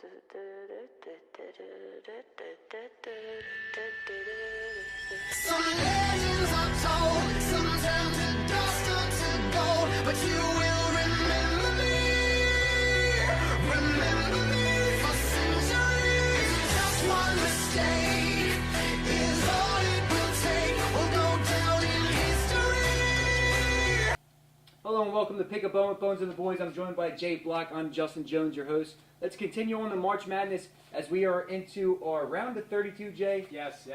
Some legends are told, some turn to dust or to gold, but you will remember me for centuries. Just one mistake is all it will take. We'll go down in history. Hello and welcome to PickABone with Bones and the Boys. I'm joined by Jay Block. I'm Justin Jones, your host. Let's continue on the March Madness as we are into our round of 32, Jay. Yes.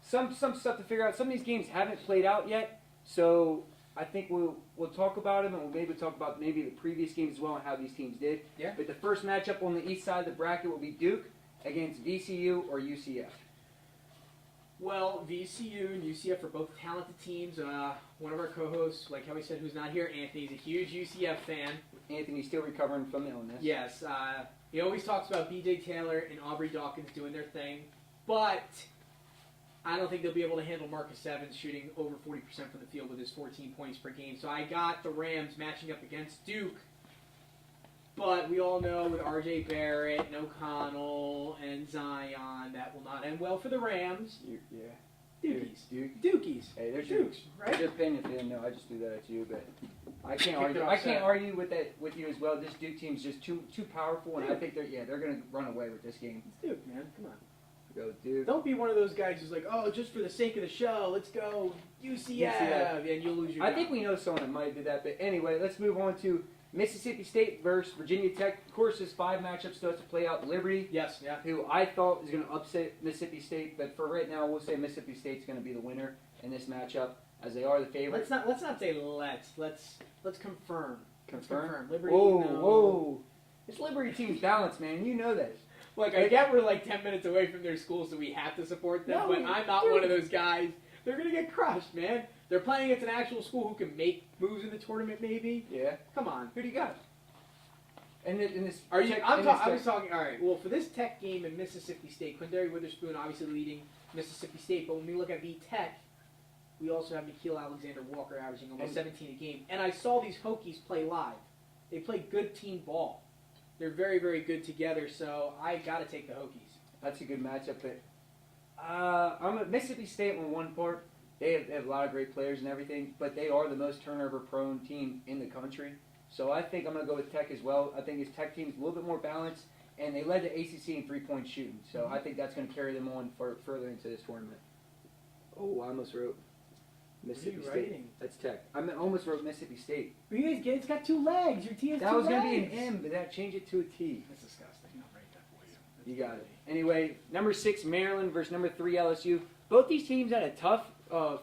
Some stuff to figure out. Some of these games haven't played out yet, so I think we'll talk about them, and we'll maybe talk about maybe the previous games as well and how these teams did. Yeah. But the first matchup on the east side of the bracket will be Duke against VCU or UCF. Well, VCU and UCF are both talented teams. One of our co-hosts, like how we said, who's not here, Anthony's a huge UCF fan. Anthony's still recovering from the illness. Yes. He always talks about B.J. Taylor and Aubrey Dawkins doing their thing, but I don't think they'll be able to handle Marcus Evans shooting over 40% from the field with his 14 points per game. So I got the Rams matching up against Duke. But we all know with R.J. Barrett and O'Connell and Zion, that will not end well for the Rams. Yeah. Dookies. Dookies. Hey, there's Dukes, right? Your opinion, if you didn't know, I just do that at you, but I can't argue. They're I upset. can't argue with that with you as well. This Duke team's just too powerful, and I think they're going to run away with this game. It's Duke, man. Come on. Go Duke. Don't be one of those guys who's like, oh, just for the sake of the show, let's go UCF, and you'll lose your I job. think we know someone that might do that, but anyway, let's move on to Mississippi State versus Virginia Tech. Of course, there's 5 matchups still to play out. Liberty, Yes, yeah. who I thought was going to upset Mississippi State, but for right now, we'll say Mississippi State's going to be the winner in this matchup, as they are the favorite. Let's not say let's confirm. Confirm? Liberty. Whoa, no. whoa. This Liberty team's balanced, man. You know that. Look, I get we're like 10 minutes away from their school, so we have to support them, No, but I'm not dude. one of those guys. They're going to get crushed, man. They're playing against an actual school who can make moves in the tournament, maybe. Yeah. Come on. Who do you got? In this, Are you? Tech- I in was this talking. All right. Well, for this Tech game in Mississippi State, Quindary Witherspoon obviously leading Mississippi State. But when we look at V Tech, we also have Nikhil Alexander-Walker averaging almost 17 a game. And I saw these Hokies play live. They play good team ball. They're very, very good together. So I got to take the Hokies. That's a good matchup. But I'm at Mississippi State on one part. They have a lot of great players and everything, but they are the most turnover-prone team in the country. So I think I'm going to go with Tech as well. I think his Tech team's a little bit more balanced, and they led the ACC in three-point shooting. So I think that's going to carry them on further into this tournament. Oh, I almost wrote Mississippi What are you State. writing? That's Tech. I almost wrote Mississippi State. But you guys get it's got 2 legs. Your T has That 2 was legs. going to be an M, but that changed it to a T. That's disgusting. I'll write that for you. You got it. Anyway, number 6 Maryland versus number 3 LSU. Both these teams had a tough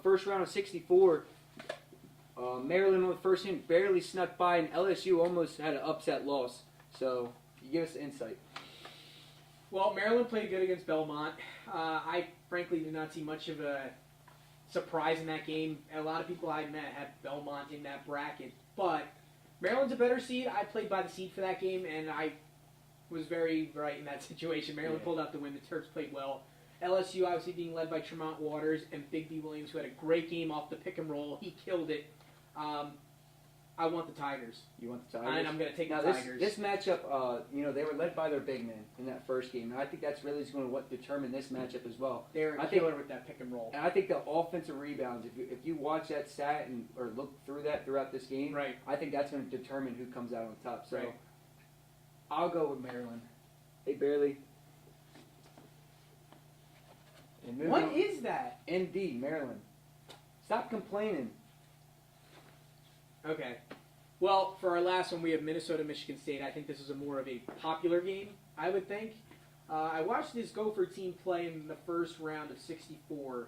first round of 64. Maryland on the first hand barely snuck by, and LSU almost had an upset loss. So, you give us the insight. Well, Maryland played good against Belmont. I frankly did not see much of a surprise in that game. A lot of people I met had Belmont in that bracket. But Maryland's a better seed. I played by the seed for that game, and I was very right in that situation. Maryland pulled out the win. The Terps played well. LSU obviously being led by Tremont Waters and Big D. Williams, who had a great game off the pick and roll. He killed it. I want the Tigers. You want the Tigers? And I'm going to take Now, the Tigers. this matchup, they were led by their big men in that first game. And I think that's really going to determine this matchup as well. They were I a think- killer with that pick and roll. And I think the offensive rebounds, if you watch that stat or look through that throughout this game, Right. I think that's going to determine who comes out on top. So Right. I'll go with Maryland. Hey, Barely. And moving What on- is that? ND, Maryland. Stop complaining. Okay. Well, for our last one, we have Minnesota, Michigan State. I think this is more of a popular game, I would think. I watched this Gopher team play in the first round of 64.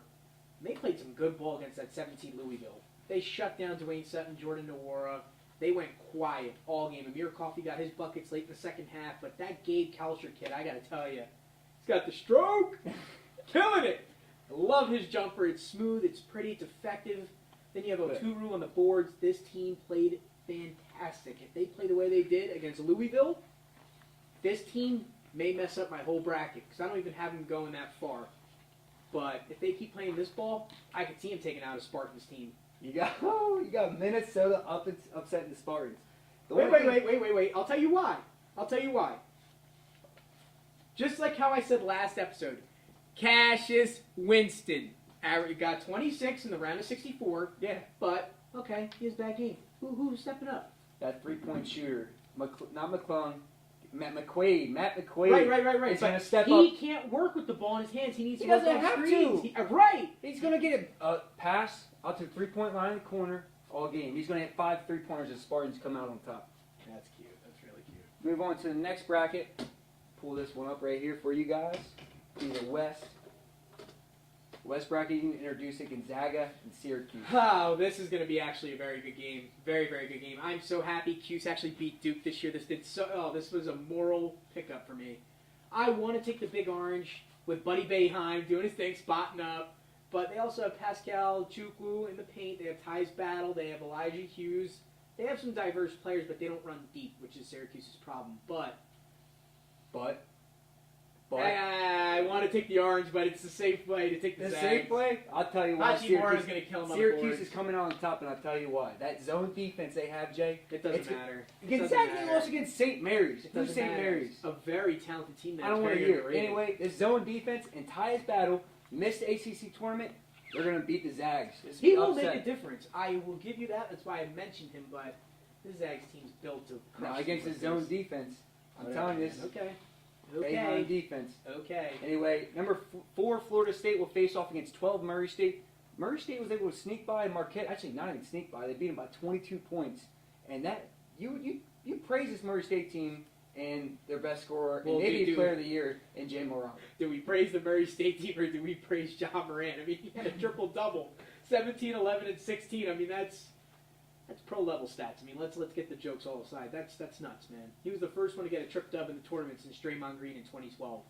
And they played some good ball against that 17 Louisville. They shut down Dwayne Sutton, Jordan Nwora. They went quiet all game. Amir Coffey got his buckets late in the second half, but that Gabe Kalsher kid, I got to tell you, he's got the stroke. Killing it. I love his jumper. It's smooth. It's pretty. It's effective. Then you have Oturu on the boards. This team played fantastic. If they play the way they did against Louisville, this team may mess up my whole bracket because I don't even have them going that far. But if they keep playing this ball, I could see them taking out a Spartans team. You got Minnesota upsetting the Spartans. Wait. I'll tell you why. Just like how I said last episode, Cassius Winston got 26 in the round of 64. Yeah. But okay, he has a bad game. Who's stepping up? That 3-point shooter, not McClung, Matt McQuaid. Right. He's gonna step he up. can't work with the ball in his hands. He needs He to work doesn't on have screens. to. Right. He's gonna get a pass out to the 3-point line in the corner all game. He's gonna hit 5 3-pointers as Spartans come out on top. That's cute. That's really cute. Move on to the next bracket. Pull this one up right here for you guys. Do the West. West bracket, you can introduce it, Gonzaga and Syracuse. Oh, this is going to be actually a very good game. Very, very good game. I'm so happy Cuse actually beat Duke this year. This was a moral pickup for me. I want to take the Big Orange with Buddy Boeheim doing his thing, spotting up. But they also have Pascal Chukwu in the paint. They have Tyus Battle. They have Elijah Hughes. They have some diverse players, but they don't run deep, which is Syracuse's problem. But I want to take the Orange, but it's the safe way to take the Zags. safe way? I'll tell you why. Hachimura is going to kill him on the Syracuse boards. is coming out on top, and I'll tell you why. That zone defense they have, Jay. It doesn't matter. Gonzaga lost against St. Mary's. It Who's doesn't St. matter. Mary's? A very talented team. I don't want to hear it. Anyway, this zone defense and Tyus Battle missed the ACC tournament. They're going to beat the Zags. He will make a difference. I will give you that. That's why I mentioned him. But the Zags team's built to crush. Now, against his zone defense, I'm telling you this. Okay. Boeheim defense. Okay. Anyway, number 4, Florida State will face off against 12, Murray State. Murray State was able to sneak by Marquette. Actually, not even sneak by. They beat them by 22 points. And that you praise this Murray State team and their best scorer and maybe player of the year in Jay Morant. Do we praise the Murray State team or do we praise John Morant? I mean, he had a triple-double. 17, 11, and 16. I mean, that's pro-level stats. I mean, let's get the jokes all aside. That's nuts, man. He was the first one to get a trip dub in the tournament since Draymond Green in 2012.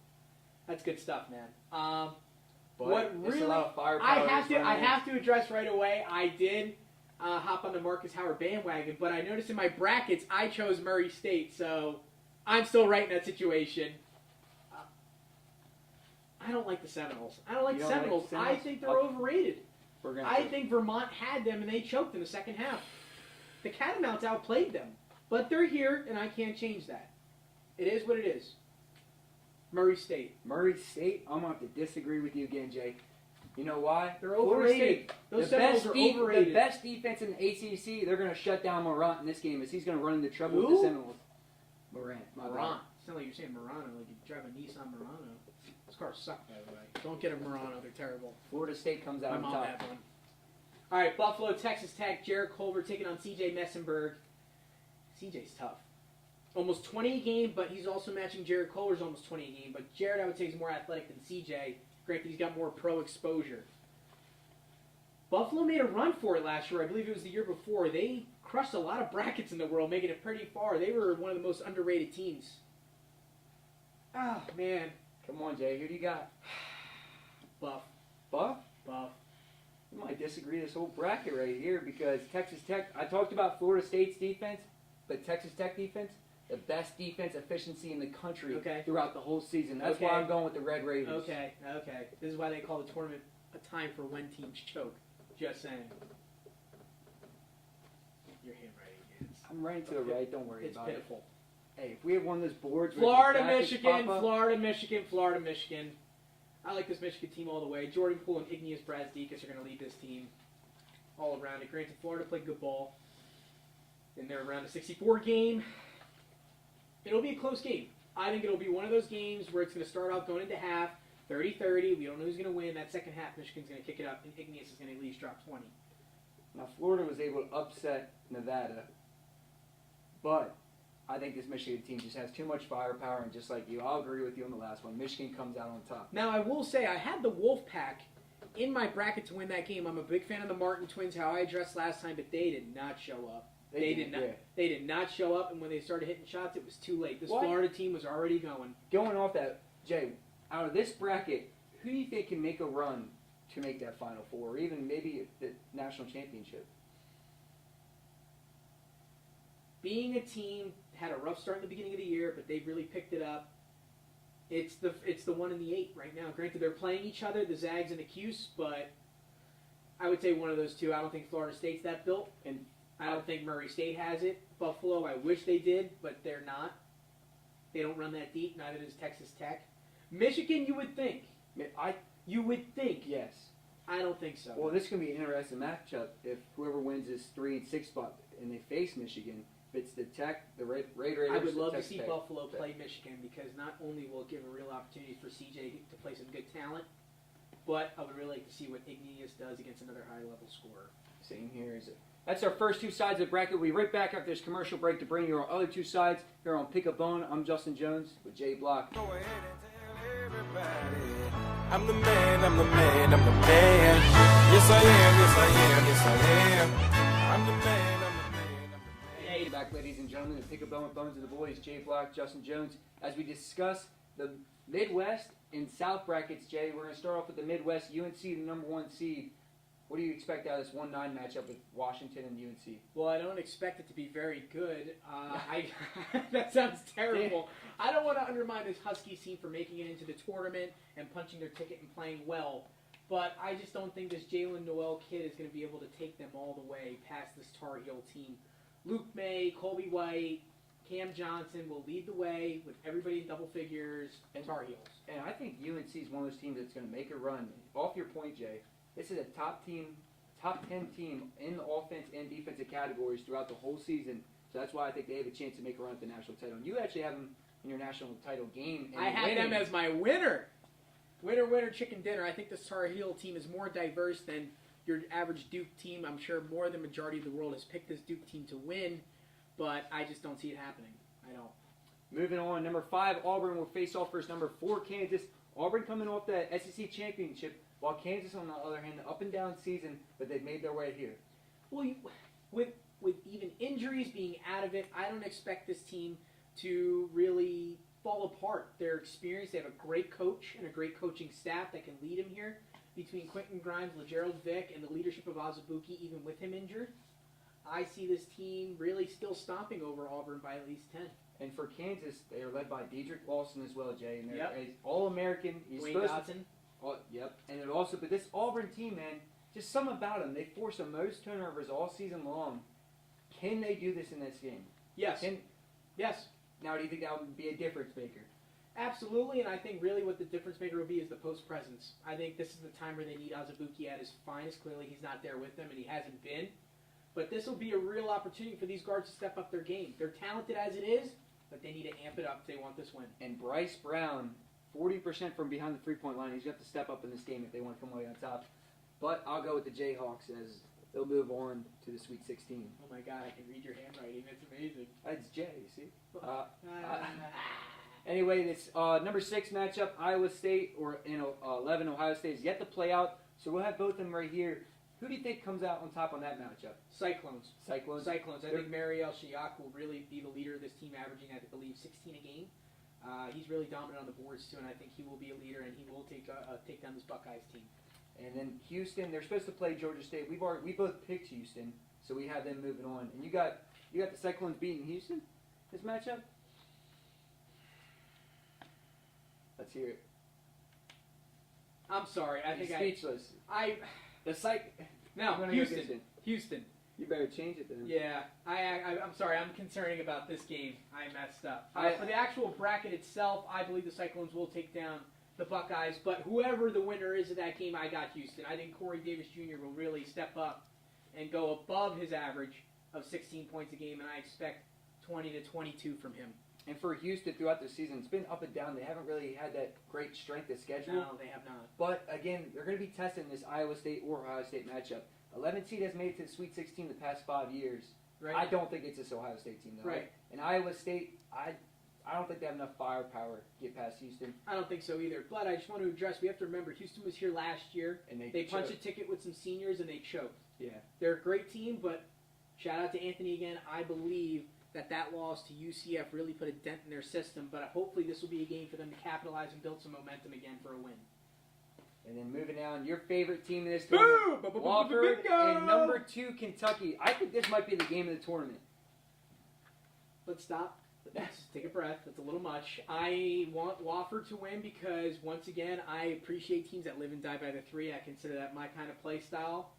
That's good stuff, man. But what it's really a lot of firepower. I have to address right away. I did hop on the Marcus Howard bandwagon, but I noticed in my brackets I chose Murray State, so I'm still right in that situation. I don't like the Seminoles. I don't like the Seminoles. I think they're overrated. I think Vermont had them and they choked in the second half. The Catamounts outplayed them. But they're here, and I can't change that. It is what it is. Murray State. Murray State, I'm going to have to disagree with you again, Jay. You know why? They're overrated. Those Seminoles are overrated. The best defense in the ACC, they're going to shut down Morant in this game as he's going to run into trouble with the Seminoles. Morant. It's not like you're saying Murano, like you drive a Nissan Murano. Those cars suck, by the way. Don't get a Murano, they're terrible. Florida State comes out My on mom top. had one. All right, Buffalo, Texas Tech, Jared Culver taking on C.J. Messenberg. C.J.'s tough. Almost 20 a game, but he's also matching Jared Culver's almost 20 a game. But Jared, I would say, is more athletic than C.J. Granted, he's got more pro exposure. Buffalo made a run for it last year. I believe it was the year before. They crushed a lot of brackets in the world, making it pretty far. They were one of the most underrated teams. Oh, man. Come on, Jay. Who do you got? Buff. Buff? Buff. You might disagree this whole bracket right here because Texas Tech, I talked about Florida State's defense, but Texas Tech defense, the best defense efficiency in the country throughout the whole season. That's why I'm going with the Red Raiders. Okay. This is why they call the tournament a time for when teams choke. Just saying. Your handwriting is... I'm writing to the right. Don't worry about it. It's pitiful. Hey, if we have one of those boards... Florida, Michigan. I like this Michigan team all the way. Jordan Poole and Igneous Brazdeikis are going to lead this team all around it. Granted, Florida played good ball in their round of 64 game. It'll be a close game. I think it'll be one of those games where it's going to start off going into half, 30-30. We don't know who's going to win. That second half, Michigan's going to kick it up, and Igneous is going to at least drop 20. Now, Florida was able to upset Nevada, but I think this Michigan team just has too much firepower, and just like you, I'll agree with you on the last one. Michigan comes out on top. Now, I will say, I had the Wolfpack in my bracket to win that game. I'm a big fan of the Martin twins, how I addressed last time, but they did not show up. They did not show up, and when they started hitting shots, it was too late. This Florida team was already going. Going off that, Jay, out of this bracket, who do you think can make a run to make that Final Four, or even maybe the national championship? Being a team had a rough start in the beginning of the year, but they've really picked it up. It's the 1 and the 8 right now. Granted, they're playing each other, the Zags and the Cuse, but I would say one of those two. I don't think Florida State's that built, and I don't think Murray State has it. Buffalo, I wish they did, but they're not. They don't run that deep. Neither does Texas Tech. Michigan, you would think. You would think. Yes. I don't think so. Well, this is going to be an interesting matchup if whoever wins this 3 and 6 spot and they face Michigan. If it's the Raiders. I would love to Texas see Tech. Buffalo play Michigan because not only will it give a real opportunity for CJ to play some good talent, but I would really like to see what Ignatius does against another high-level scorer. Same here. That's our first 2 sides of the bracket. We'll be right back after this commercial break to bring you our other 2 sides here on PickABone. I'm Justin Jones with Jay Block. Go ahead and tell everybody. I'm the man, I'm the man, I'm the man. Yes, I am, yes, I am, yes, I am. I'm the man, I'm the man, I'm the man. Hey, back, ladies and gentlemen, to PickABone with Bones of the Boys, Jay Block, Justin Jones. As we discuss the Midwest and South brackets, Jay, we're going to start off with the Midwest. UNC, the number 1 seed. What do you expect out of this 1-9 matchup with Washington and UNC? Well, I don't expect it to be very good. That sounds terrible. I don't want to undermine this Huskies team for making it into the tournament and punching their ticket and playing well. But I just don't think this Jalen Noel kid is going to be able to take them all the way past this Tar Heel team. Luke May, Colby White, Cam Johnson will lead the way with everybody in double figures and Tar Heels. And I think UNC is one of those teams that's going to make a run. Off your point, Jay, this is a top 10 team in the offense and defensive categories throughout the whole season. So that's why I think they have a chance to make a run at the national title. And you actually have them in your national title game. And I had them as my winner. Winner, chicken dinner. I think this Tar Heel team is more diverse than your average Duke team. I'm sure more than the majority of the world has picked this Duke team to win, but I just don't see it happening. I don't. Moving on, number 5, Auburn will face off versus number 4, Kansas. Auburn coming off the SEC championship, while Kansas, on the other hand, up and down season, but they've made their way here. Well, with even injuries being out of it, I don't expect this team to really fall apart. They're experienced. They have a great coach and a great coaching staff that can lead him here. Between Quentin Grimes, LeGerald Vick, and the leadership of Azubuike, even with him injured, I see this team really still stomping over Auburn by at least 10. And for Kansas, they are led by Dedrick Lawson as well, Jay. And they're Yep. All-American. Dwayne Dotson. Yep. And they're also, but this Auburn team, man, just something about them. They force the most turnovers all season long. Can they do this in this game? Yes. Yes. Now, do you think that would be a difference maker? Absolutely, and I think really what the difference maker will be is the post presence. I think this is the time where they need Azubuike at his finest. Clearly, he's not there with them, and he hasn't been. But this will be a real opportunity for these guards to step up their game. They're talented as it is, but they need to amp it up if they want this win. And Bryce Brown, 40% from behind the three-point line. He's got to step up in this game if they want to come away on top. But I'll go with the Jayhawks as they'll move on to the Sweet 16. Oh my God, I can read your handwriting. It's amazing. That's Jay, see? Anyway, this number 6 matchup, Iowa State, or 11, Ohio State, is yet to play out. So we'll have both of them right here. Who do you think comes out on top on that matchup? Cyclones. Cyclones? I think Mariel Shiak will really be the leader of this team, averaging, I believe, 16 a game. He's really dominant on the boards, too, and I think he will be a leader, and he will take down this Buckeyes team. And then Houston, they're supposed to play Georgia State. We both picked Houston, so we have them moving on. And you got the Cyclones beating Houston this matchup? Let's hear it. I'm sorry. He's speechless. No, Go Houston. You better change it then. Yeah, I'm sorry. I'm concerning about this game. I messed up. For the actual bracket itself, I believe the Cyclones will take down the Buckeyes. But whoever the winner is of that game, I got Houston. I think Corey Davis Jr. will really step up and go above his average of 16 points a game, and I expect 20 to 22 from him. And for Houston throughout the season, it's been up and down. They haven't really had that great strength of schedule. No, they have not. But again, they're going to be testing this Iowa State or Ohio State matchup. 11 seed has made it to the Sweet 16 the past 5 years. Right. I don't think it's this Ohio State team, though. Right. And Iowa State, I don't think they have enough firepower to get past Houston. I don't think so either. But I just want to address, we have to remember, Houston was here last year. And They punched a ticket with some seniors, and they choked. Yeah. They're a great team, but shout out to Anthony again. I believe that loss to UCF really put a dent in their system, but hopefully this will be a game for them to capitalize and build some momentum again for a win. And then moving on, your favorite team in this tournament, Wofford, and number 2, Kentucky. I think this might be the game of the tournament. Let's stop. Let's take a breath. That's a little much. I want Wofford to win because, once again, I appreciate teams that live and die by the 3. I consider that my kind of play style.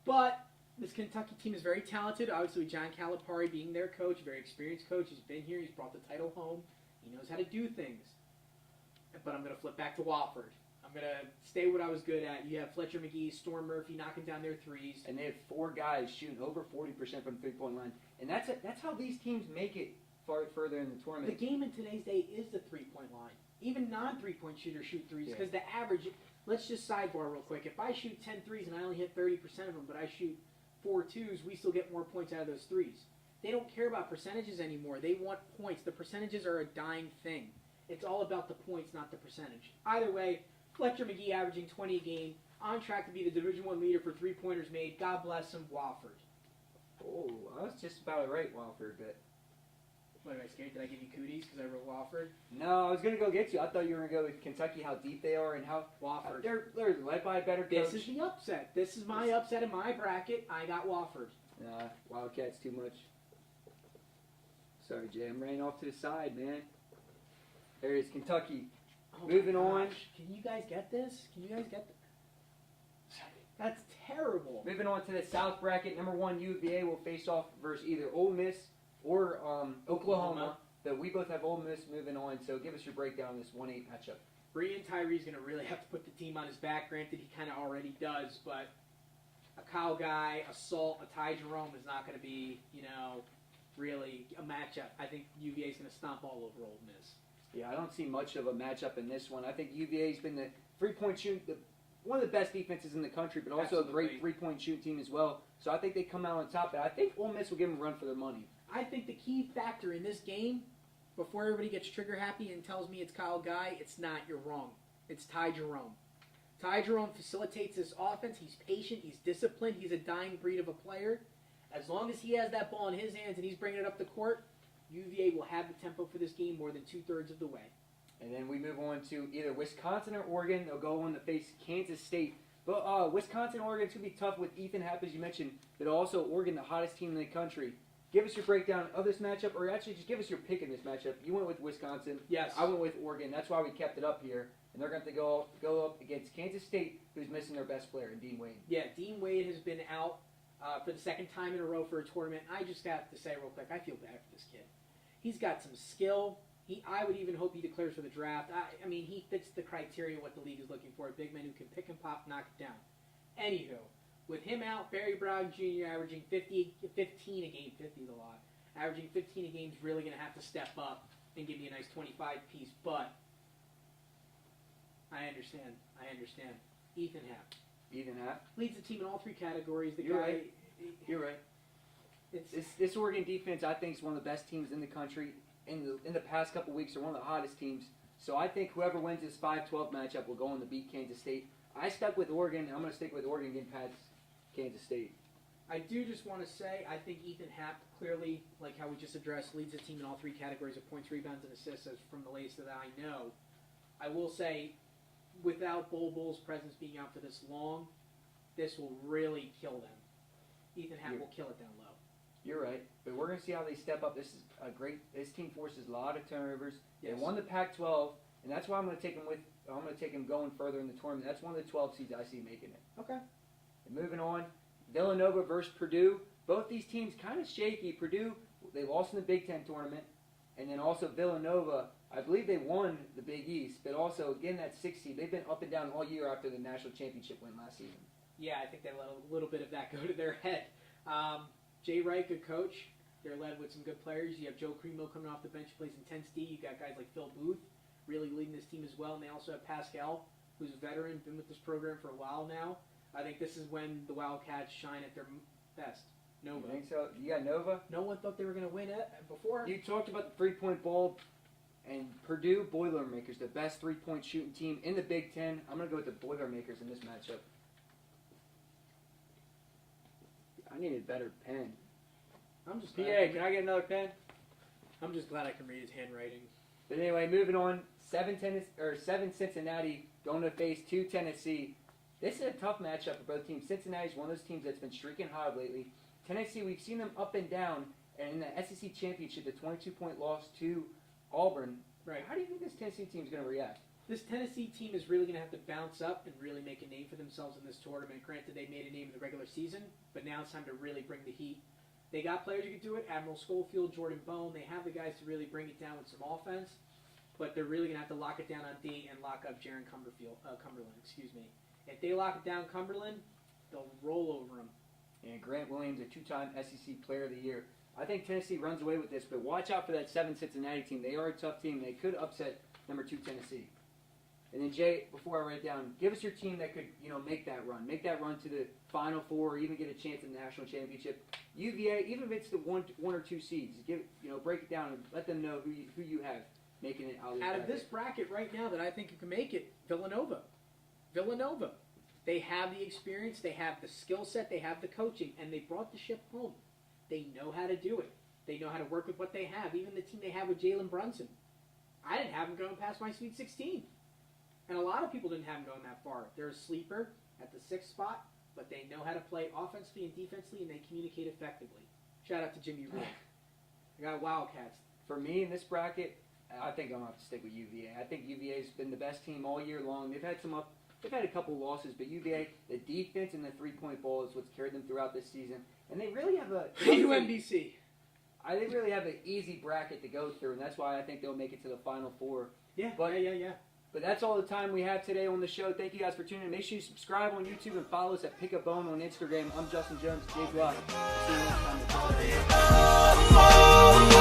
But this Kentucky team is very talented. Obviously, John Calipari being their coach, very experienced coach. He's been here. He's brought the title home. He knows how to do things. but I'm going to flip back to Wofford. I'm going to stay what I was good at. You have Fletcher McGee, Storm Murphy knocking down their threes. And they have 4 guys shooting over 40% from three-point line. And that's how these teams make it further in the tournament. The game in today's day is the three-point line. Even non-three-point shooters shoot threes because Yeah. the average, let's just sidebar real quick. If I shoot 10 threes and I only hit 30% of them, but I shoot 4 twos, we still get more points out of those threes. They don't care about percentages anymore. They want points. The percentages are a dying thing. It's all about the points, not the percentage. Either way, Fletcher McGee averaging 20 a game, on track to be the Division I leader for three-pointers made. God bless him, Wofford. Oh, I was just about right, Wofford, but... What, am I scared? Did I give you cooties because I wrote Wofford? No, I was going to go get you. I thought you were going to go with Kentucky, how deep they are, and how... Wofford. They're led by a better coach. This is the upset. This is my upset in my bracket. I got Wofford. Nah, Wildcats too much. Sorry, Jay. I'm running off to the side, man. There is Kentucky. Oh Moving my on. gosh. Can you guys get this? Can you guys get this? That's terrible. Moving on to the South bracket, number 1 UVA will face off versus either Ole Miss or Oklahoma. But we both have Ole Miss moving on, so give us your breakdown on this 1-8 matchup. Brian Tyree's going to really have to put the team on his back. Granted, he kind of already does, but a Kyle Guy, a Salt, a Ty Jerome is not going to be, really a matchup. I think UVA's going to stomp all over Ole Miss. Yeah, I don't see much of a matchup in this one. I think UVA's been the three-point shooting, one of the best defenses in the country, but also Absolutely. a great three-point shooting team as well. So I think they come out on top. But I think Ole Miss will give them a run for their money. I think the key factor in this game, before everybody gets trigger happy and tells me it's Kyle Guy, it's not. You're wrong. It's Ty Jerome. Ty Jerome facilitates this offense. He's patient. He's disciplined. He's a dying breed of a player. As long as he has that ball in his hands and he's bringing it up the court, UVA will have the tempo for this game more than 2/3 of the way. And then we move on to either Wisconsin or Oregon. They'll go on to face Kansas State. But Wisconsin and Oregon, it's going to be tough with Ethan Happ, as you mentioned, but also Oregon, the hottest team in the country. Give us your breakdown of this matchup, or actually just give us your pick in this matchup. You went with Wisconsin. Yes. I went with Oregon. That's why we kept it up here. And they're going to go up against Kansas State, who's missing their best player, Dean Wade. Yeah, Dean Wade has been out for the second time in a row for a tournament. I just have to say real quick, I feel bad for this kid. He's got some skill. I would even hope he declares for the draft. I mean, he fits the criteria of what the league is looking for. A big man who can pick and pop, knock it down. Anywho, with him out, Barry Brown Jr. averaging 15 a game, 50 is a lot. Averaging 15 a game is really going to have to step up and give me a nice 25 piece. But I understand. Ethan Happ Ethan Happ. leads the team in all 3 categories. You're right. You're right. It's This Oregon defense, I think, is one of the best teams in the country. In the past couple weeks, they're one of the hottest teams. So I think whoever wins this 5-12 matchup will go on to beat Kansas State. I stuck with Oregon. I'm going to stick with Oregon getting past Kansas State. I do just want to say, I think Ethan Happ clearly, like how we just addressed, leads the team in all 3 categories of points, rebounds, and assists as from the latest that I know. I will say, without Bull's presence being out for this long, this will really kill them. Ethan Happ will kill it down low. You're right, but we're going to see how they step up. This is a great. This team forces a lot of turnovers. Yes. They won the Pac-12, and that's why I'm going to take them with. I'm going to take them going further in the tournament. That's one of the 12 seeds I see making it. Okay. And moving on, Villanova versus Purdue. Both these teams kind of shaky. Purdue, they lost in the Big Ten tournament, and then also Villanova. I believe they won the Big East, but also again that 6 seed. They've been up and down all year after the national championship win last season. Yeah, I think they let a little bit of that go to their head. Jay Wright, good coach. They're led with some good players. You have Joe Cremo coming off the bench, who plays intense D. You got guys like Phil Booth really leading this team as well. And they also have Pascal, who's a veteran, been with this program for a while now. I think this is when the Wildcats shine at their best. Nova. You think so? You got Nova? No one thought they were going to win it before. You talked about the three-point ball, and Purdue Boilermakers, the best three-point shooting team in the Big Ten. I'm going to go with the Boilermakers in this matchup. I need a better pen. I'm just PA, glad can I get another pen? I'm just glad I can read his handwriting. But anyway, moving on. 7 Cincinnati going to face 2 Tennessee. This is a tough matchup for both teams. Cincinnati's one of those teams that's been streaking hot lately. Tennessee, we've seen them up and down. And in the SEC Championship, the 22-point loss to Auburn. Right. How do you think this Tennessee team's going to react? This Tennessee team is really going to have to bounce up and really make a name for themselves in this tournament. Granted, they made a name in the regular season, but now it's time to really bring the heat. They got players who can do it. Admiral Schofield, Jordan Bone. They have the guys to really bring it down with some offense. but they're really going to have to lock it down on D and lock up Jaron Cumberland. If they lock it down Cumberland, they'll roll over them. And Grant Williams, a 2-time SEC Player of the Year. I think Tennessee runs away with this, but watch out for that 7 Cincinnati team. They are a tough team. They could upset number 2 Tennessee. And then Jay, before I write it down, give us your team that could, make that run. Make that run to the Final Four, or even get a chance in the national championship. UVA, even if it's the one or two seeds, break it down and let them know who you have making it out of this bracket right now that I think you can make it. Villanova. They have the experience, they have the skill set, they have the coaching, and they brought the ship home. They know how to do it. They know how to work with what they have. Even the team they have with Jalen Brunson. I didn't have them going past my Sweet 16. And a lot of people didn't have them going that far. They're a sleeper at the 6th spot, but they know how to play offensively and defensively, and they communicate effectively. Shout out to Jimmy Reed. I got Wildcats. For me in this bracket, I think I'm going to have to stick with UVA. I think UVA's been the best team all year long. They've had a couple losses, but UVA, the defense and the three-point ball is what's carried them throughout this season. And they really have UMBC. They really have an easy bracket to go through, and that's why I think they'll make it to the Final Four. Yeah. But that's all the time we have today on the show. Thank you guys for tuning in. Make sure you subscribe on YouTube and follow us at PickABone on Instagram. I'm Justin Jones. Jay Block. See you next time.